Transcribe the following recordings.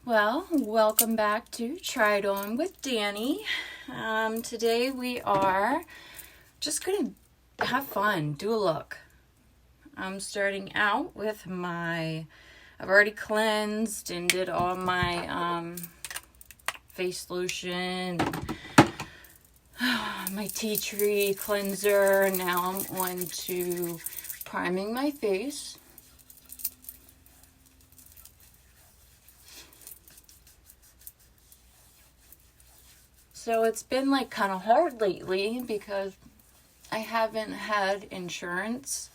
Well, welcome back to Try It On with Danny. Today we are just going to have fun, do a look. I'm starting out with I've already cleansed and did all my face lotion, my tea tree cleanser. Now I'm on to priming my face. So it's been like kind of hard lately because I haven't had insurance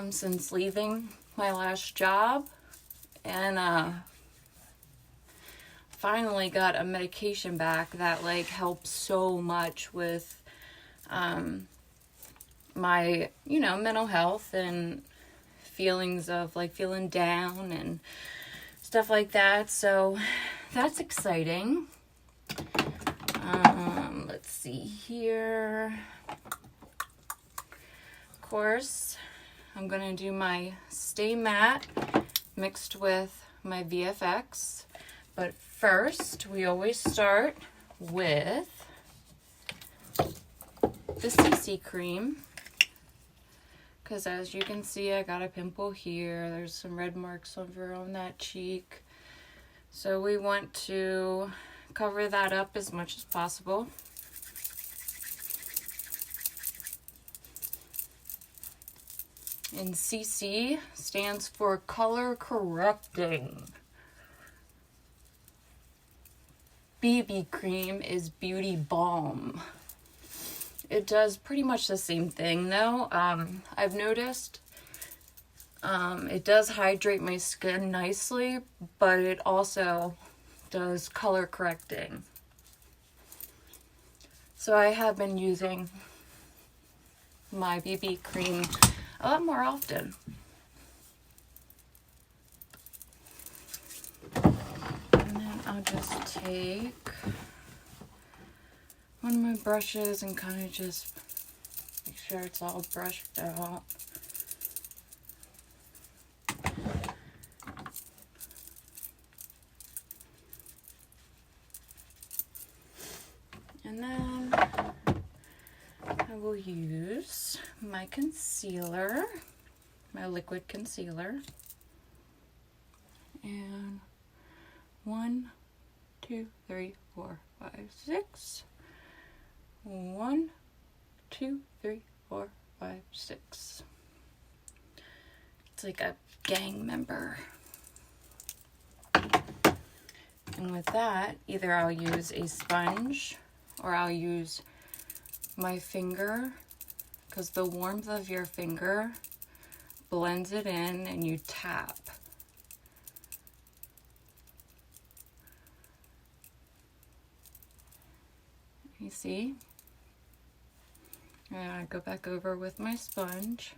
since leaving my last job, and finally got a medication back that like helps so much with my mental health and feelings of like feeling down and stuff like that. So that's exciting. Let's see here. Of course, I'm going to do my Stay Matte mixed with my VFX. But first, we always start with the CC cream. Because as you can see, I got a pimple here. There's some red marks over on that cheek. So we want to cover that up as much as possible. And CC stands for color correcting. BB cream is beauty balm. It does pretty much the same thing though. I've noticed it does hydrate my skin nicely, but it also does color correcting. So I have been using my BB cream a lot more often. And then I'll just take one of my brushes and kind of just make sure it's all brushed out. And then I will use my concealer, my liquid concealer. And 1, 2, 3, 4, 5, 6. 1, 2, 3, 4, 5, 6. It's like a gang member. And with that, either I'll use a sponge or I'll use my finger, because the warmth of your finger blends it in and you tap. You see? And I go back over with my sponge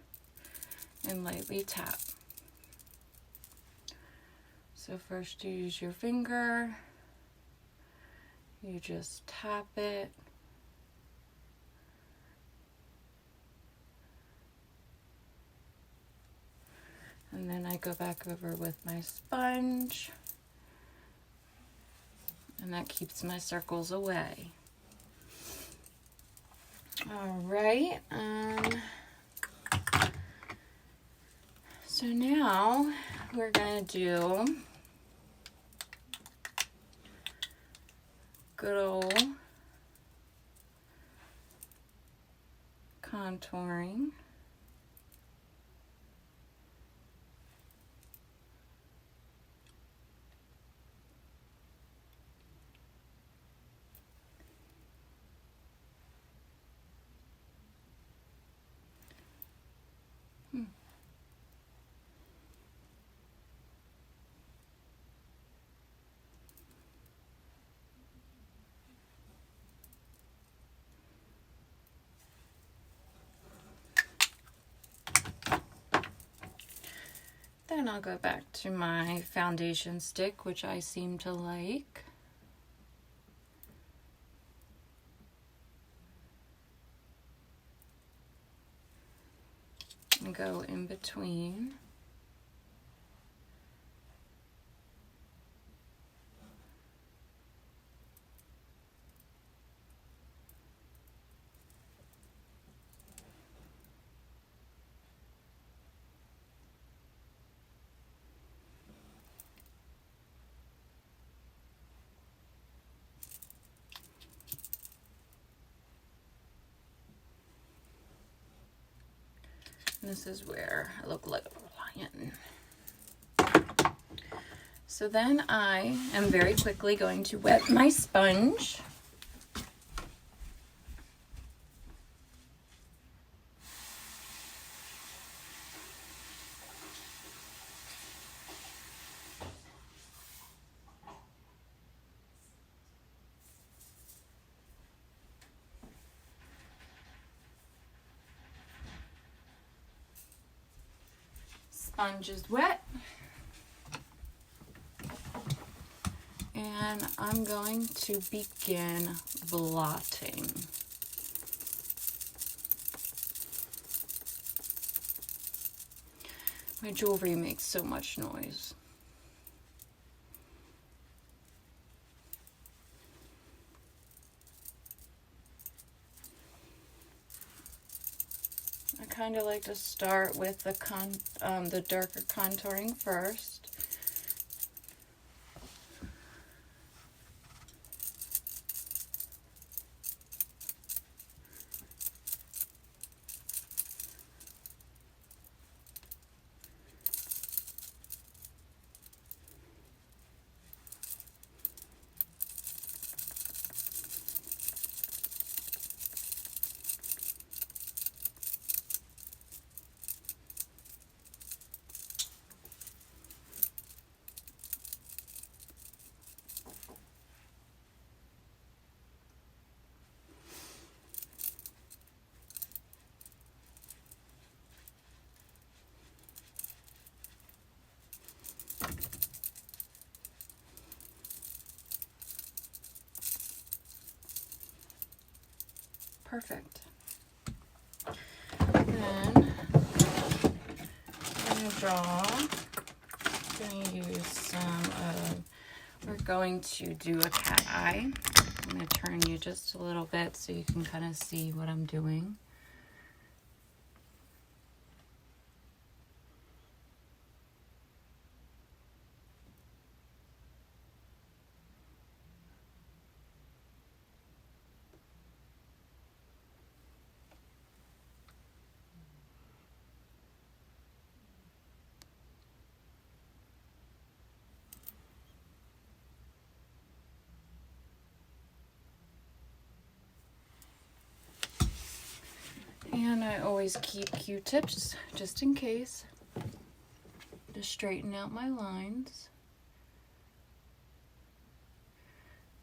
and lightly tap. So first you use your finger, you just tap it. And then I go back over with my sponge, and that keeps my circles away. All right, so now we're gonna do good old contouring. Then I'll go back to my foundation stick, which I seem to like. And go in between. This is where I look like a lion. So then I am very quickly going to wet my sponge. Sponge is wet. And I'm going to begin blotting. My jewelry makes so much noise. I kind of like to start with the darker contouring first. Perfect. Then I'm going to use some we're going to do a cat eye. I'm going to turn you just a little bit so you can kind of see what I'm doing. And I always keep Q-tips just in case to straighten out my lines.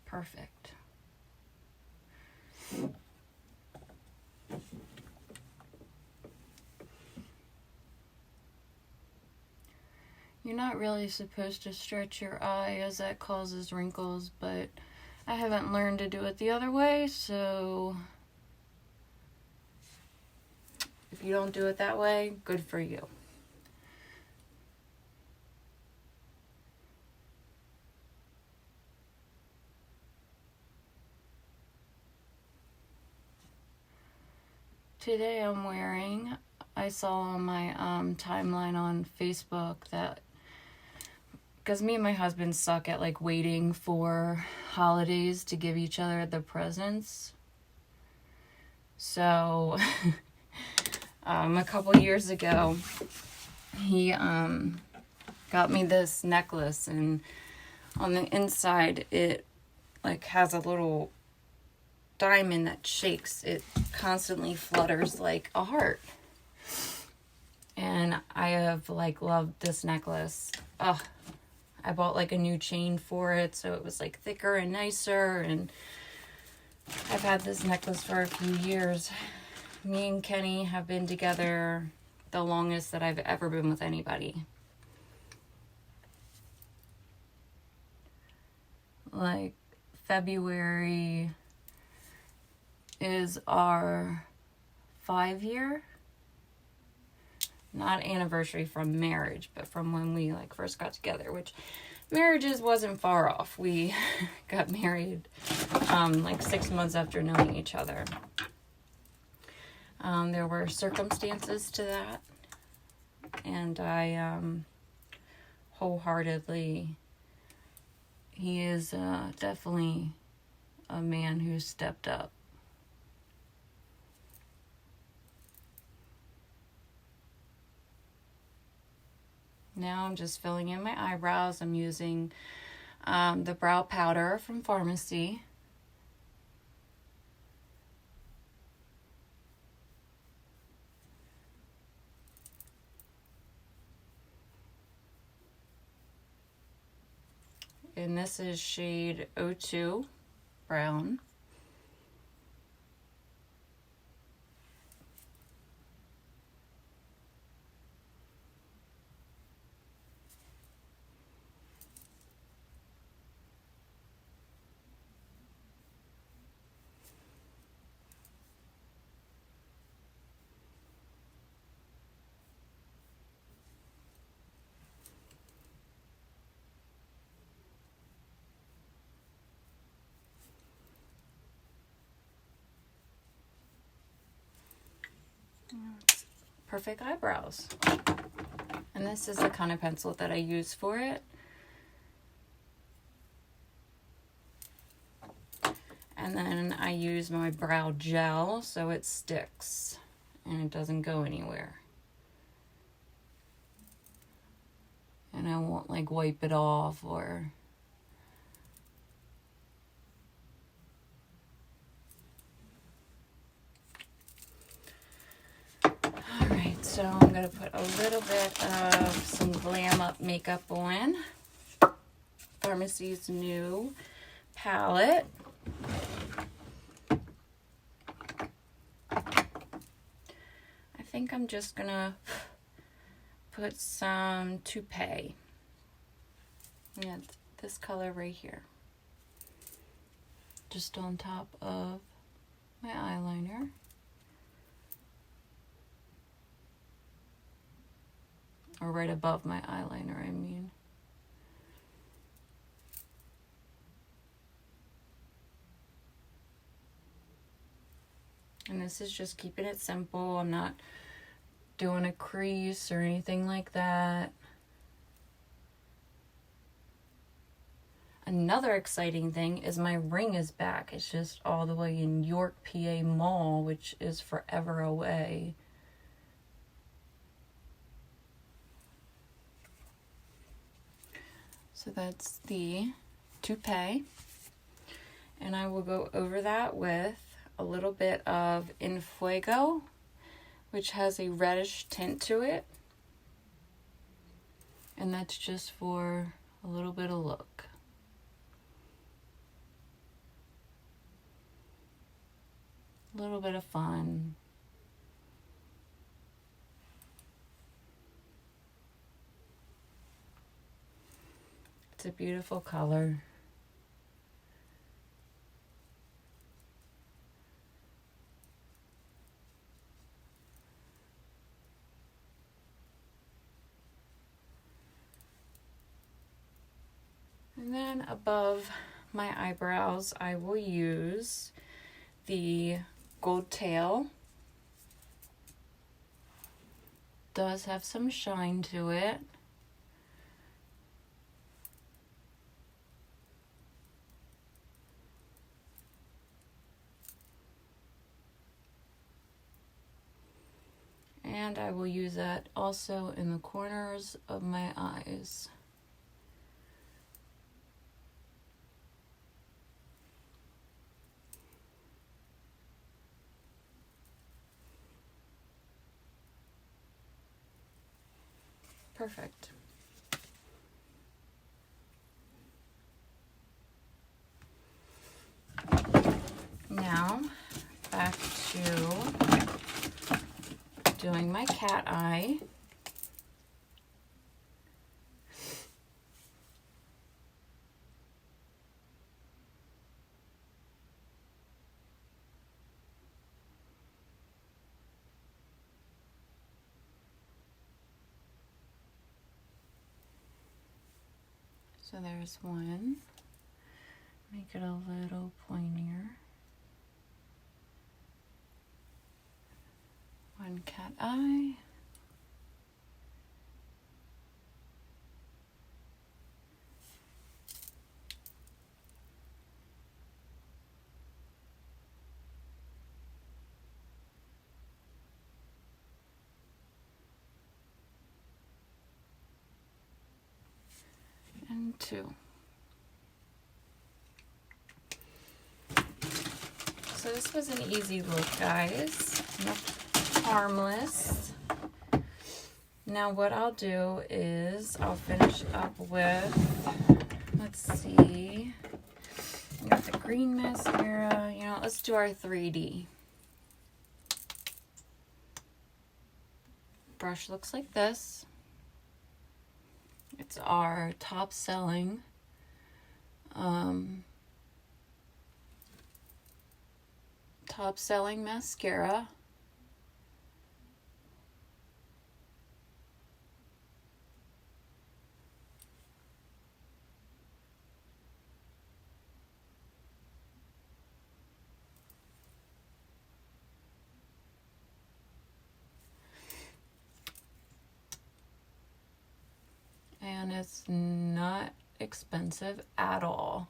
Perfect. You're not really supposed to stretch your eye as that causes wrinkles, but I haven't learned to do it the other way, so if you don't do it that way, good for you. Today I'm wearing, I saw on my timeline on Facebook that, because me and my husband suck at like waiting for holidays to give each other the presents. So a couple years ago, he got me this necklace, and on the inside it like has a little diamond that shakes. It constantly flutters like a heart. And I have like loved this necklace. I bought like a new chain for it, so it was like thicker and nicer, and I've had this necklace for a few years. Me and Kenny have been together the longest that I've ever been with anybody. Like February is our 5-year, not anniversary from marriage, but from when we like first got together, which marriages wasn't far off. We got married like 6 months after knowing each other. There were circumstances to that, and I wholeheartedly, he is definitely a man who stepped up. Now I'm just filling in my eyebrows. I'm using the brow powder from Pharmacy. And this is shade 02 brown. Perfect eyebrows. And this is the kind of pencil that I use for it. And then I use my brow gel so it sticks and it doesn't go anywhere. And I won't like wipe it off or... Alright, so I'm going to put a little bit of some Glam Up makeup on. Pharmacy's new palette. I think I'm just going to put some Toupee. Yeah, this color right here. Just on top of my eyeliner. Or right above my eyeliner, I mean. And this is just keeping it simple. I'm not doing a crease or anything like that. Another exciting thing is my ring is back. It's just all the way in York, PA Mall, which is forever away. So that's the Toupee. And I will go over that with a little bit of In Fuego, which has a reddish tint to it. And that's just for a little bit of look. A little bit of fun. It's a beautiful color. And then above my eyebrows, I will use the Gold Tail. Does have some shine to it. And I will use that also in the corners of my eyes. Perfect. Now, back to doing my cat eye. So there's one. Make it a little pointier. One cat eye. too. So this was an easy look, guys. Harmless. Now what I'll do is I'll finish up with, let's see, we got the green mascara. You know, let's do our 3D. Brush looks like this. It's our top selling mascara. And it's not expensive at all.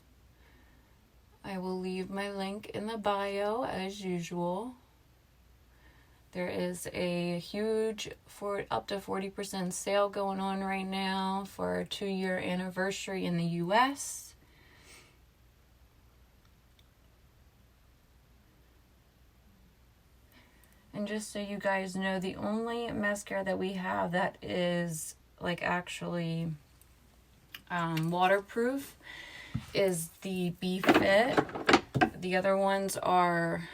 I will leave my link in the bio as usual. There is a huge up to 40% sale going on right now for our 2-year anniversary in the US. And just so you guys know, the only mascara that we have that is like actually waterproof is the Be-Fit. The other ones are,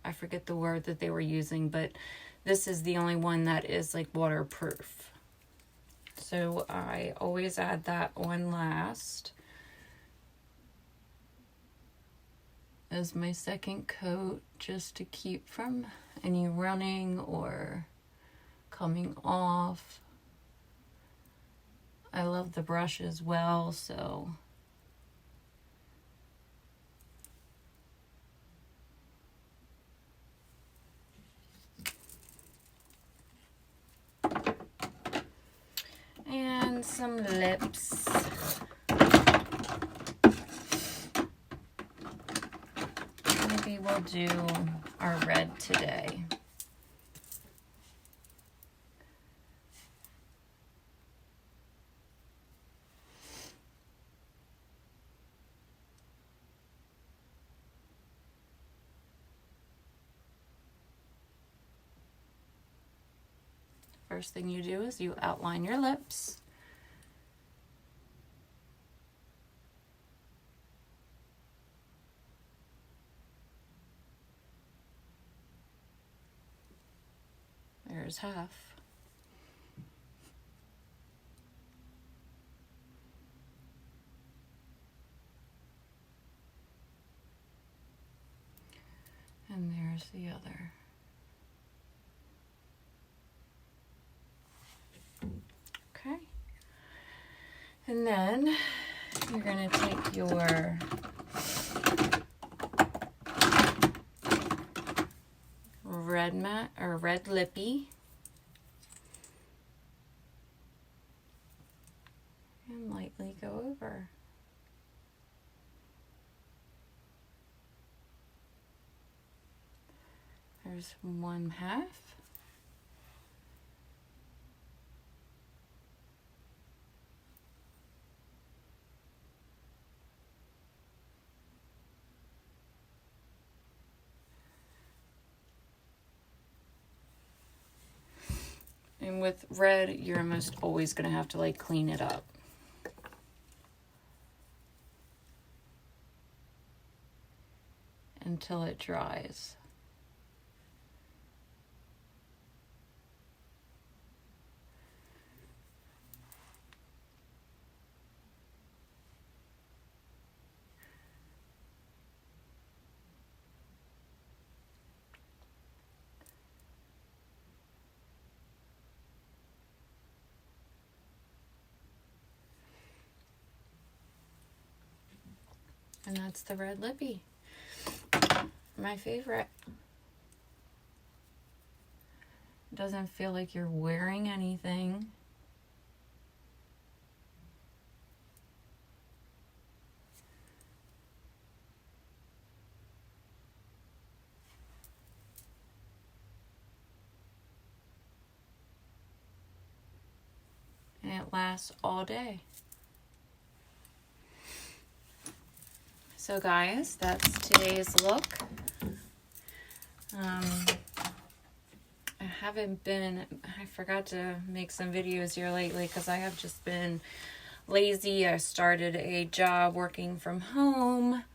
I forget the word that they were using, but this is the only one that is like waterproof. So I always add that on last as my second coat, just to keep from any running or coming off. I love the brush as well, so and some lips. Maybe we'll do our red today. First thing you do is you outline your lips. There's half. And there's the other. Okay. And then you're going to take your red matte or red lippy and lightly go over. There's one half. And with red, you're almost always going to have to like clean it up. Until it dries. And that's the red lippy. My favorite. Doesn't feel like you're wearing anything. And it lasts all day. So guys, that's today's look. I forgot to make some videos here lately because I have just been lazy. I started a job working from home,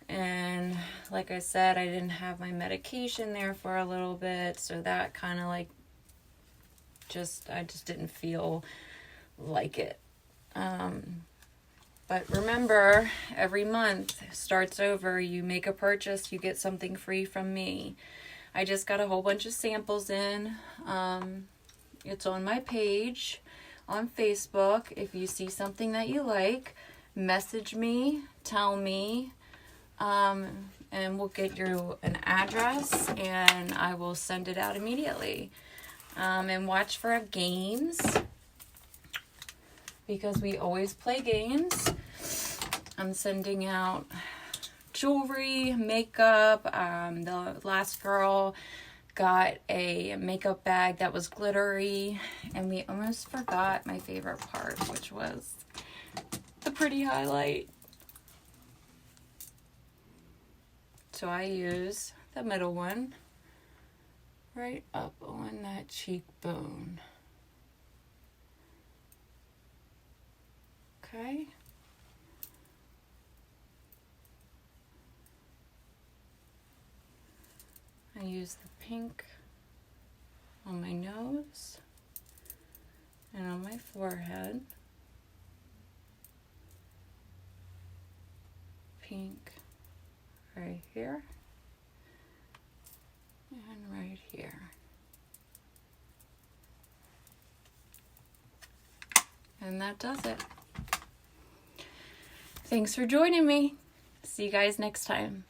and like I said, I didn't have my medication there for a little bit, so that kind of like I just didn't feel like it. But remember, every month starts over. You make a purchase, you get something free from me. I just got a whole bunch of samples in. It's on my page on Facebook. If you see something that you like, message me, tell me, and we'll get you an address and I will send it out immediately. And watch for games, because we always play games. I'm sending out jewelry, makeup. The last girl got a makeup bag that was glittery, and we almost forgot my favorite part, which was the pretty highlight. So I use the middle one right up on that cheekbone. Okay. I use the pink on my nose and on my forehead. Pink right here and right here. And that does it. Thanks for joining me. See you guys next time.